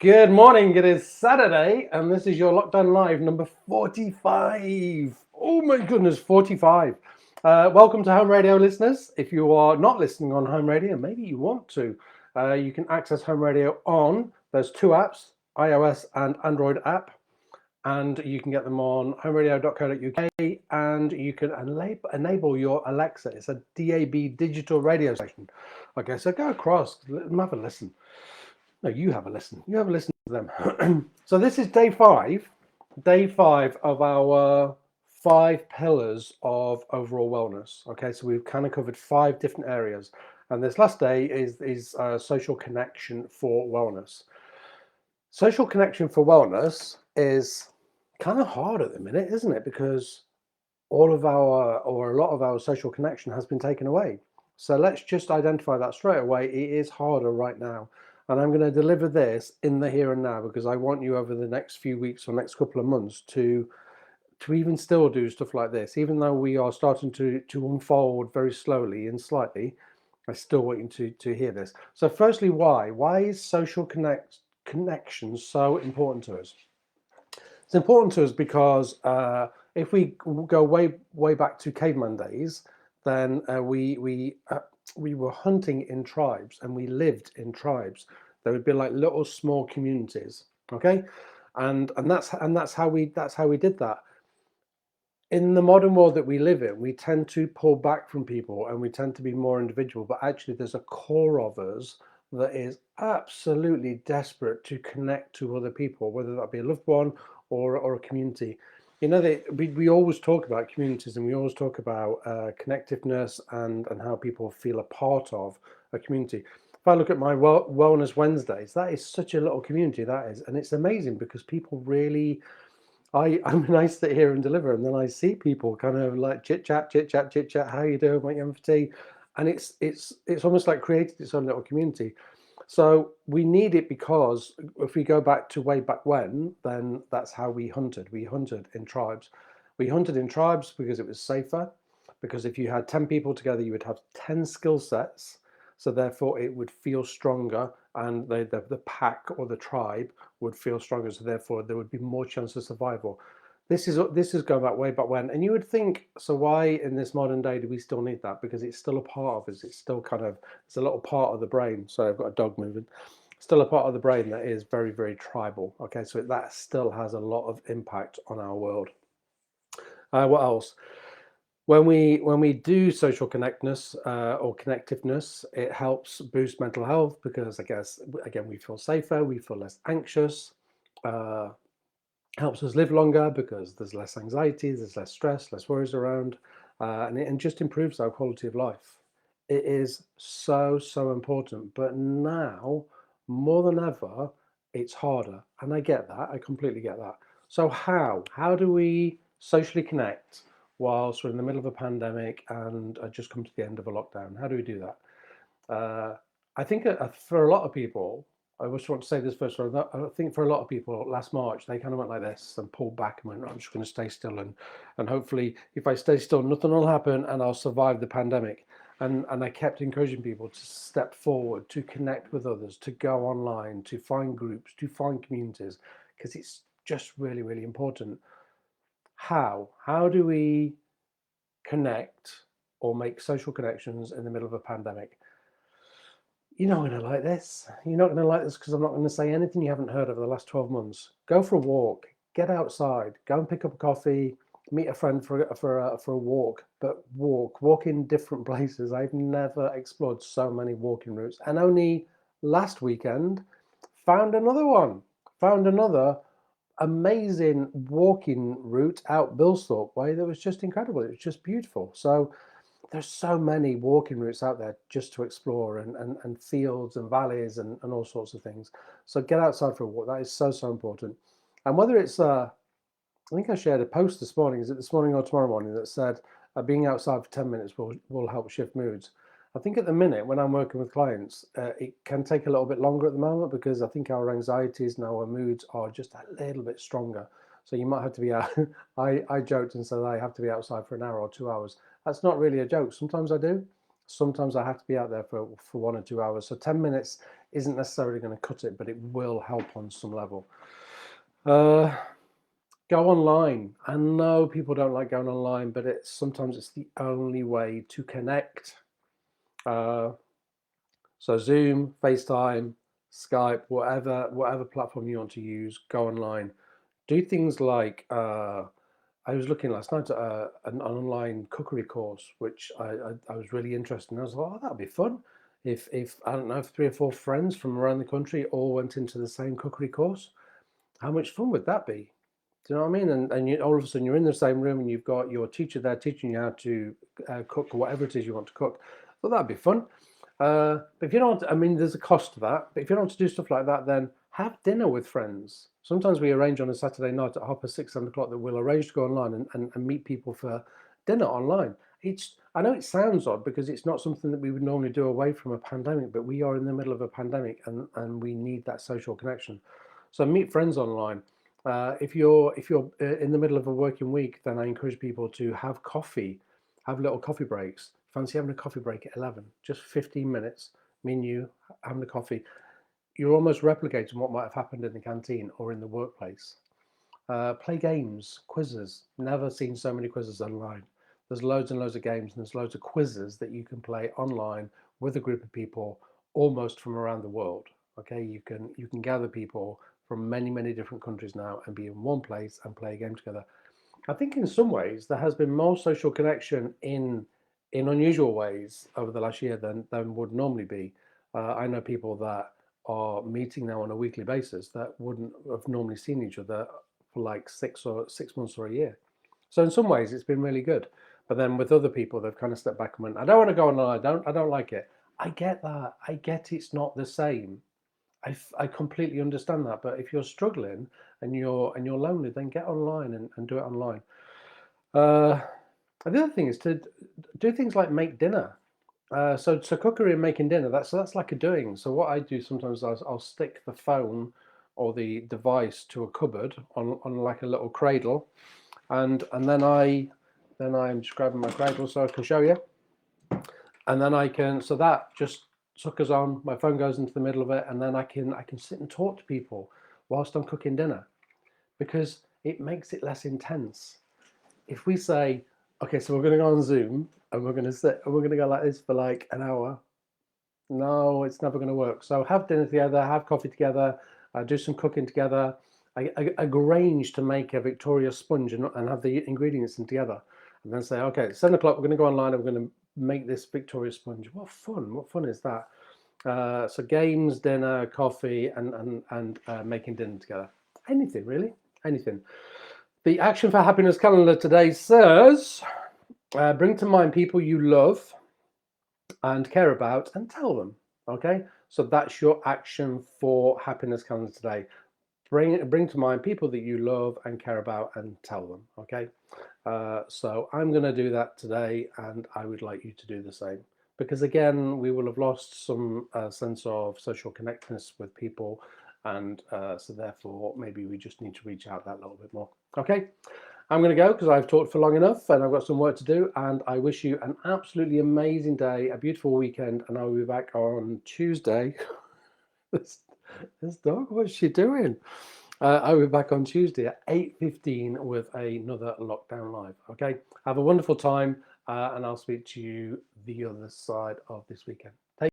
Good morning. It is Saturday, and this is your Lockdown Live number 45. Oh my goodness, 45. Welcome to Home Radio listeners. If you are not listening on Home Radio, maybe you want to, you can access Home Radio on, there's two apps, iOS and Android app, and you can get them on homeradio.co.uk, and you can enable your Alexa. It's a DAB digital radio station. Okay, so go across, have a listen. No, you have a listen. You have a listen to them. So this is day five of our 5 pillars of overall wellness. Okay, so we've kind of covered 5 different areas, and this last day is social connection for wellness. Social connection for wellness is kind of hard at the minute, isn't it? Because all of our, or a lot of our social connection has been taken away. So let's just identify that straight away. It is harder right now. And I'm going to deliver this in the here and now, because I want you over the next few weeks or next couple of months to even still do stuff like this. Even though we are starting to unfold very slowly and slightly, I still want you to hear this. So firstly, why? Why is social connection so important to us? It's important to us because if we go way back to caveman days, then we were hunting in tribes and we lived in tribes. There would be like little small communities, okay, and that's how we did that. In the modern world that we live in, we tend to pull back from people and we tend to be more individual, but actually there's a core of us that is absolutely desperate to connect to other people, whether that be a loved one or a community. You know, we always talk about communities, and we always talk about connectiveness and how people feel a part of a community. If I look at my Wellness Wednesdays, that is such a little community, that is, and it's amazing because people really, I mean, I sit here and deliver, and then I see people kind of like chit chat, how you doing, what you having for tea, and it's almost like created its own little community. So we need it because if we go back to way back when, then that's how we hunted. We hunted in tribes. We hunted in tribes because it was safer, because if you had 10 people together, you would have 10 skill sets. So therefore it would feel stronger, and the pack or the tribe would feel stronger. So therefore there would be more chance of survival. This is going back way back when, and you would think, so why in this modern day do we still need that? Because it's still a part of us. It's still kind of, it's a little part of the brain. So I've got a dog moving. Still a part of the brain that is very, very tribal. Okay, so that still has a lot of impact on our world. What else? When we do social connectedness or connectiveness, it helps boost mental health, because I guess again we feel safer, we feel less anxious. Helps us live longer because there's less anxiety, there's less stress, less worries around, and it just improves our quality of life. It is so important, but now more than ever, it's harder, and I get that. I completely get that. So how do we socially connect whilst we're in the middle of a pandemic and just come to the end of a lockdown? How do we do that? I think for a lot of people, I just want to say this first of all, I think for a lot of people last March, they kind of went like this and pulled back and went, I'm just going to stay still, and hopefully if I stay still, nothing will happen and I'll survive the pandemic. And I kept encouraging people to step forward, to connect with others, to go online, to find groups, to find communities, because it's just really, really important. How do we connect or make social connections in the middle of a pandemic? You're not going to like this. You're not going to like this because I'm not going to say anything you haven't heard over the last 12 months. Go for a walk, get outside, go and pick up a coffee, meet a friend for a walk, but walk in different places. I've never explored so many walking routes, and only last weekend found another amazing walking route out Bilsthorpe Way that was just incredible. It was just beautiful. So there's so many walking routes out there just to explore, and fields and valleys and all sorts of things. So get outside for a walk. That is so important. And whether it's I think I shared a post this morning, is it this morning or tomorrow morning, that said being outside for 10 minutes will help shift moods. I think at the minute when I'm working with clients, it can take a little bit longer at the moment, because I think our anxieties and our moods are just a little bit stronger. So you might have to be out. I joked and said I have to be outside for an hour or 2 hours. That's not really a joke. Sometimes I do. Sometimes I have to be out there for 1 or 2 hours. So 10 minutes isn't necessarily going to cut it, but it will help on some level. Go online. I know people don't like going online, but sometimes it's the only way to connect. So Zoom, FaceTime, Skype, whatever platform you want to use, go online. Do things like I was looking last night at an online cookery course, which I was really interested in. I was like, oh, that'd be fun. If I don't know, if 3 or 4 friends from around the country all went into the same cookery course, how much fun would that be? Do you know what I mean? And you, all of a sudden you're in the same room and you've got your teacher there teaching you how to cook whatever it is you want to cook. Well, that'd be fun. But if you don't, I mean, there's a cost to that. But if you don't want to do stuff like that, then have dinner with friends. Sometimes we arrange on a Saturday night at 6:30, 7 o'clock that we'll arrange to go online and meet people for dinner online. I know it sounds odd because it's not something that we would normally do away from a pandemic, but we are in the middle of a pandemic and we need that social connection. So meet friends online. If you're in the middle of a working week, then I encourage people to have coffee, have little coffee breaks. Fancy having a coffee break at 11, just 15 minutes, me and you having a coffee. You're almost replicating what might have happened in the canteen or in the workplace. Play games, quizzes. Never seen so many quizzes online. There's loads and loads of games and there's loads of quizzes that you can play online with a group of people almost from around the world. Okay, you can gather people from many different countries now and be in one place and play a game together. I think in some ways there has been more social connection in unusual ways over the last year than would normally be. I know people that are meeting now on a weekly basis that wouldn't have normally seen each other for like 6 months or a year. So in some ways it's been really good. But then with other people, they've kind of stepped back and went, I don't want to go online. I don't like it. I get that. I get it's not the same. I completely understand that. But if you're struggling and you're lonely, then get online and do it online. The other thing is to do things like make dinner. So cookery and making dinner, that's like a doing. So what I do sometimes is I'll stick the phone or the device to a cupboard on like a little cradle, and then I'm just grabbing my cradle so I can show you, and then I can, so that just suckers on, my phone goes into the middle of it, and then I can sit and talk to people whilst I'm cooking dinner, because it makes it less intense. If we say, okay, so we're going to go on Zoom and we're going to sit and we're going to go like this for like an hour, no, it's never going to work. So have dinner together, have coffee together, do some cooking together. I arrange to make a Victoria sponge and have the ingredients in together, and then say, okay, 7 o'clock, we're going to go online and we're going to make this Victoria sponge. What fun! What fun is that? So games, dinner, coffee, and making dinner together. Anything really, anything. The Action for Happiness calendar today says, bring to mind people you love and care about and tell them. Okay, so that's your Action for Happiness calendar today. Bring to mind people that you love and care about and tell them. Okay, so I'm going to do that today, and I would like you to do the same, because again, we will have lost some sense of social connectedness with people, and so therefore maybe we just need to reach out that little bit more. Okay, I'm going to go because I've talked for long enough and I've got some work to do, and I wish you an absolutely amazing day, a beautiful weekend, and I'll be back on Tuesday. This dog, what's she doing? I'll be back on Tuesday at 8:15 with another Lockdown Live. Okay, have a wonderful time, and I'll speak to you the other side of this weekend.